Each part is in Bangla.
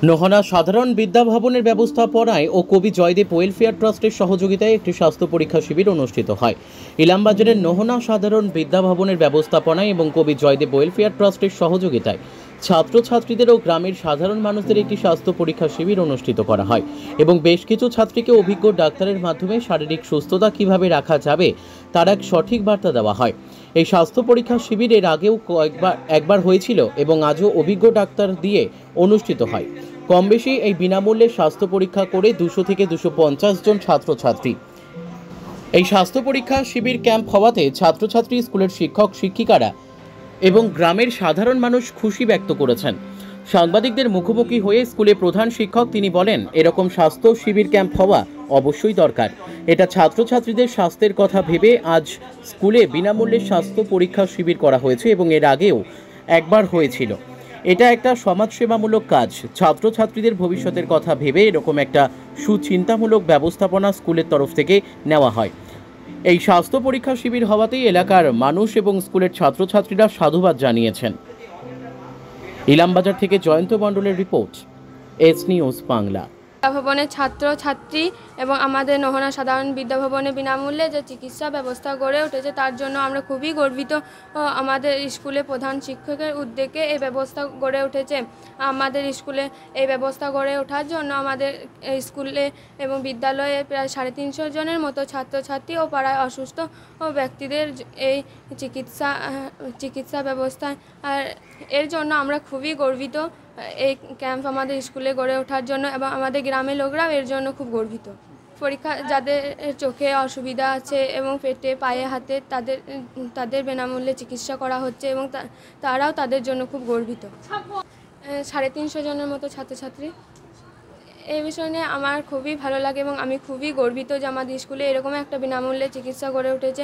নোহনা সাধারণ বিদ্যা ভবনের ব্যবস্থাপনায় ও কবি জয়দেব ওয়েলফেয়ার ট্রাস্টের সহযোগিতায় একটি স্বাস্থ্য পরীক্ষা শিবির অনুষ্ঠিত হয়। ইলামবাজারের নোহনা সাধারণ বিদ্যা ভবনের ব্যবস্থাপনায় এবং কবি জয়দেব ওয়েলফেয়ার ট্রাস্টের সহযোগিতায় ছাত্রছাত্রীদের ও গ্রামের সাধারণ মানুষদের একটি স্বাস্থ্য পরীক্ষা শিবির অনুষ্ঠিত করা হয় এবং বেশ কিছু ছাত্রীকে অভিজ্ঞ ডাক্তারের মাধ্যমে শারীরিক সুস্থতা কিভাবে রাখা যাবে তার এক সঠিক বার্তা দেওয়া হয়। এই স্বাস্থ্য পরীক্ষা শিবির এর আগেও একবার হয়েছিল এবং আজও অভিজ্ঞ ডাক্তার দিয়ে অনুষ্ঠিত হয়। কম বেশি এই বিনামূল্যে স্বাস্থ্য পরীক্ষা করে 200 থেকে 250 জন ছাত্রছাত্রী। এই স্বাস্থ্য পরীক্ষা শিবির ক্যাম্প হওয়াতে ছাত্রছাত্রী, স্কুলের শিক্ষক শিক্ষিকারা এবং গ্রামের সাধারণ মানুষ খুশি ব্যক্ত করেছেন। সাংবাদিকদের মুখোমুখি হয়ে স্কুলে প্রধান শিক্ষক তিনি বলেন, এরকম স্বাস্থ্য শিবির ক্যাম্প হওয়া অবশ্যই দরকার। এটা ছাত্রছাত্রীদের স্বাস্থ্যের কথা ভেবে আজ স্কুলে বিনামূল্যে স্বাস্থ্য পরীক্ষা শিবির করা হয়েছে এবং এর আগেও একবার হয়েছিল। এটা একটা সমাজসেবামূলক কাজ। ছাত্রছাত্রীদের ভবিষ্যতের কথা ভেবে এরকম একটা সুচিন্তামূলক ব্যবস্থাপনা স্কুলের তরফ থেকে নেওয়া হয়। এই স্বাস্থ্য পরীক্ষা শিবির হওয়াতেই এলাকার মানুষ এবং স্কুলের ছাত্রছাত্রীরা সাধুবাদ জানিয়েছেন। ইলামবাজার থেকে জয়ন্ত মণ্ডলের রিপোর্ট, এস নিউজ বাংলা। ভবনের ছাত্রছাত্রী এবং আমাদের নোহনা সাধারণ বিদ্যা ভবনে বিনামূল্যে যে চিকিৎসা ব্যবস্থা গড়ে উঠেছে তার জন্য আমরা খুবই গর্বিত। আমাদের স্কুলে প্রধান শিক্ষকের উদ্যোগে এই ব্যবস্থা গড়ে উঠেছে। আমাদের স্কুলে এই ব্যবস্থা গড়ে ওঠার জন্য আমাদের স্কুলে এবং বিদ্যালয়ে প্রায় 350 জনের মতো ছাত্রছাত্রী ও পাড়ায় অসুস্থ ব্যক্তিদের এই চিকিৎসা ব্যবস্থা, আর এর জন্য আমরা খুবই গর্বিত। এই ক্যাম্প আমাদের স্কুলে গড়ে ওঠার জন্য এবং আমাদের গ্রামের লোকরাও এর জন্য খুব গর্বিত। পরীক্ষা যাদের চোখে অসুবিধা আছে এবং পেটে পায়ে হাতে তাদের বিনামূল্যে চিকিৎসা করা হচ্ছে এবং তারাও তাদের জন্য খুব গর্বিত। 350 জনের মতো ছাত্রছাত্রী। এই বিষয় নিয়ে আমার খুবই ভালো লাগে এবং আমি খুবই গর্বিত যে আমাদের স্কুলে এরকম একটা বিনামূল্যে চিকিৎসা গড়ে উঠেছে।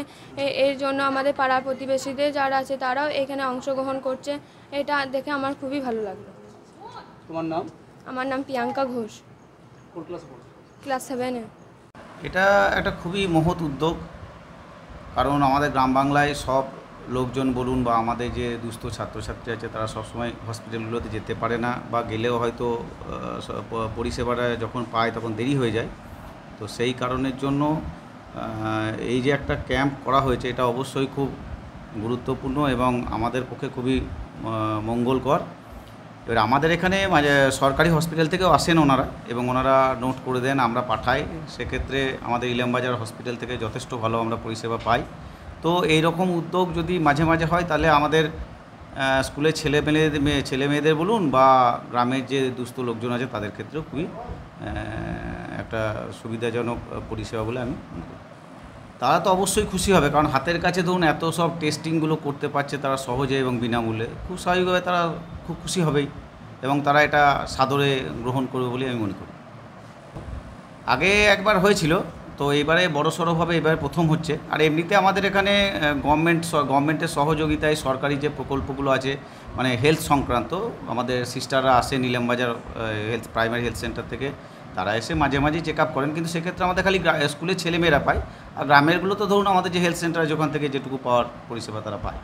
এর জন্য আমাদের পাড়ার প্রতিবেশীদের যারা আছে তারাও এখানে অংশগ্রহণ করছে। এটা দেখে আমার খুবই ভালো লাগলো। তোমার নাম? আমার নাম প্রিয়াঙ্কা ঘোষ, কোন ক্লাসে পড়ো? ক্লাস 7-এ। এটা একটা খুবই মহৎ উদ্যোগ, কারণ আমাদের গ্রাম বাংলায় সব লোকজন বলুন বা আমাদের যে দুস্থ ছাত্রছাত্রী আছে তারা সবসময় হসপিটালগুলোতে যেতে পারে না, বা গেলেও হয়তো পরিষেবাটা যখন পায় তখন দেরি হয়ে যায়। তো সেই কারণের জন্য এই যে একটা ক্যাম্প করা হয়েছে এটা অবশ্যই খুব গুরুত্বপূর্ণ এবং আমাদের পক্ষে খুবই মঙ্গলকর। এবার আমাদের এখানে সরকারি হসপিটাল থেকেও আসেন ওনারা এবং ওনারা নোট করে দেন, আমরা পাঠাই। সেক্ষেত্রে আমাদের ইলামবাজার হসপিটাল থেকে যথেষ্ট ভালো আমরা পরিষেবা পাই। তো এই রকম উদ্যোগ যদি মাঝে মাঝে হয় তাহলে আমাদের স্কুলের ছেলে মেয়েদের বলুন বা গ্রামের যে দুস্থ লোকজন আছে তাদের ক্ষেত্রেও খুবই একটা সুবিধাজনক পরিষেবা বলে আমি মনে করি। তারা তো অবশ্যই খুশি হবে, কারণ হাতের কাছে ধরুন এত সব টেস্টিংগুলো করতে পারছে তারা সহজে এবং বিনামূল্যে, খুব স্বাভাবিকভাবে তারা খুব খুশি হবেই এবং তারা এটা সাদরে গ্রহণ করবে বলে আমি মনে করি। আগে একবার হয়েছিল, তো এবারে বড়সড়ভাবে এবারে প্রথম হচ্ছে। আর এমনিতে আমাদের এখানে গভর্নমেন্টের সহযোগিতায় সরকারি যে প্রকল্পগুলো আছে মানে হেলথ সংক্রান্ত, আমাদের সিস্টাররা আসেন ইলামবাজার প্রাইমারি হেলথ সেন্টার থেকে, তারা এসে মাঝে মাঝেই চেক আপ করেন। কিন্তু সেক্ষেত্রে আমাদের খালি স্কুলের ছেলেমেয়েরা পায়, আর গ্রামেরগুলো তো ধরুন আমাদের যে হেলথ সেন্টার আছে ওখান থেকে যেটুকু পাওয়ার পরিষেবা তারা পায়।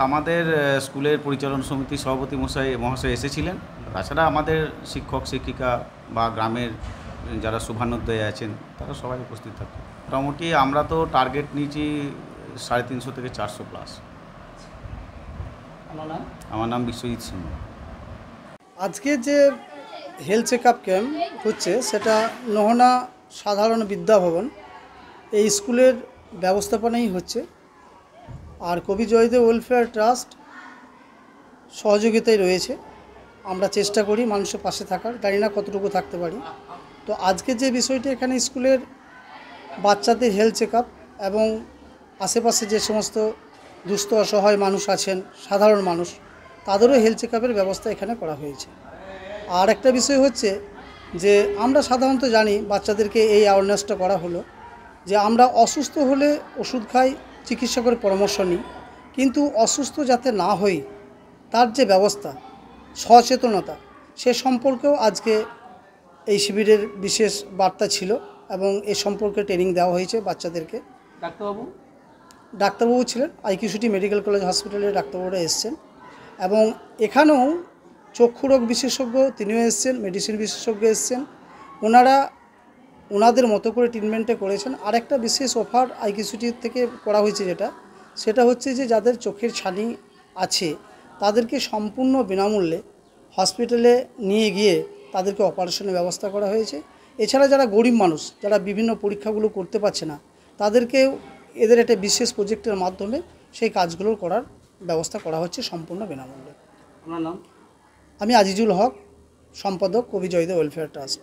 আমাদের স্কুলের পরিচালন সমিতির সভাপতি মহাশয় এসেছিলেন। তাছাড়া আমাদের শিক্ষক শিক্ষিকা বা গ্রামের যারা শুভানুধ্যায়ী আছেন তারা সবাই উপস্থিত থাকে। মোটামুটি আমরা তো টার্গেট নিয়েছি 350 থেকে 400 প্লাস। আমার নাম বিশ্বজিৎ সিংহ। আজকে যে হেলথ চেক আপ ক্যাম্প হচ্ছে সেটা নোহনা সাধারণ বিদ্যা ভবন এই স্কুলের ব্যবস্থাপনাই হচ্ছে, আর কবি জয়দেব ওয়েলফেয়ার ট্রাস্ট সহযোগিতায় রয়েছে। আমরা চেষ্টা করি মানুষের পাশে থাকার, জানি না কতটুকু থাকতে পারি। তো আজকে যে বিষয়টি এখানে স্কুলের বাচ্চাদের হেলথ চেক আপ এবং আশেপাশে যে সমস্ত দুস্থ অসহায় মানুষ আছেন, সাধারণ মানুষ, তাদেরও হেলথ চেক আপের ব্যবস্থা এখানে করা হয়েছে। আর একটা বিষয় হচ্ছে যে আমরা সাধারণত জানি, বাচ্চাদেরকে এই অ্যাওয়ারনেসটা করা হলো যে আমরা অসুস্থ হলে ওষুধ খাই, চিকিৎসকের পরামর্শ নিই, কিন্তু অসুস্থ যাতে না হই তার যে ব্যবস্থা, সচেতনতা, সে সম্পর্কেও আজকে এই শিবিরের বিশেষ বার্তা ছিল এবং এ সম্পর্কে ট্রেনিং দেওয়া হয়েছে বাচ্চাদেরকে। ডাক্তারবাবু ছিলেন, আইকিউসিটি মেডিকেল কলেজ হসপিটালের ডাক্তারবাবুরা এসছেন এবং এখানেও চক্ষুরোগ বিশেষজ্ঞ তিনিও এসছেন, মেডিসিন বিশেষজ্ঞ এসছেন, ওনারা ওনাদের মতো করে ট্রিটমেন্টে করেছেন। আর একটা বিশেষ অফার আইকিউসিটি থেকে করা হয়েছে সেটা হচ্ছে যে যাদের চোখের ছানি আছে তাদেরকে সম্পূর্ণ বিনামূল্যে হসপিটালে নিয়ে গিয়ে তাদেরকে অপারেশনের ব্যবস্থা করা হয়েছে। এছাড়া যারা গরিব মানুষ, যারা বিভিন্ন পরীক্ষাগুলো করতে পারছে না, তাদেরকেও এদের একটা বিশেষ প্রজেক্টের মাধ্যমে সেই কাজগুলো করার ব্যবস্থা করা হচ্ছে সম্পূর্ণ বিনামূল্যে। আপনার নাম? আমি আজিজুল হক, সম্পাদক কবি জয়দেব ওয়েলফেয়ার ট্রাস্ট।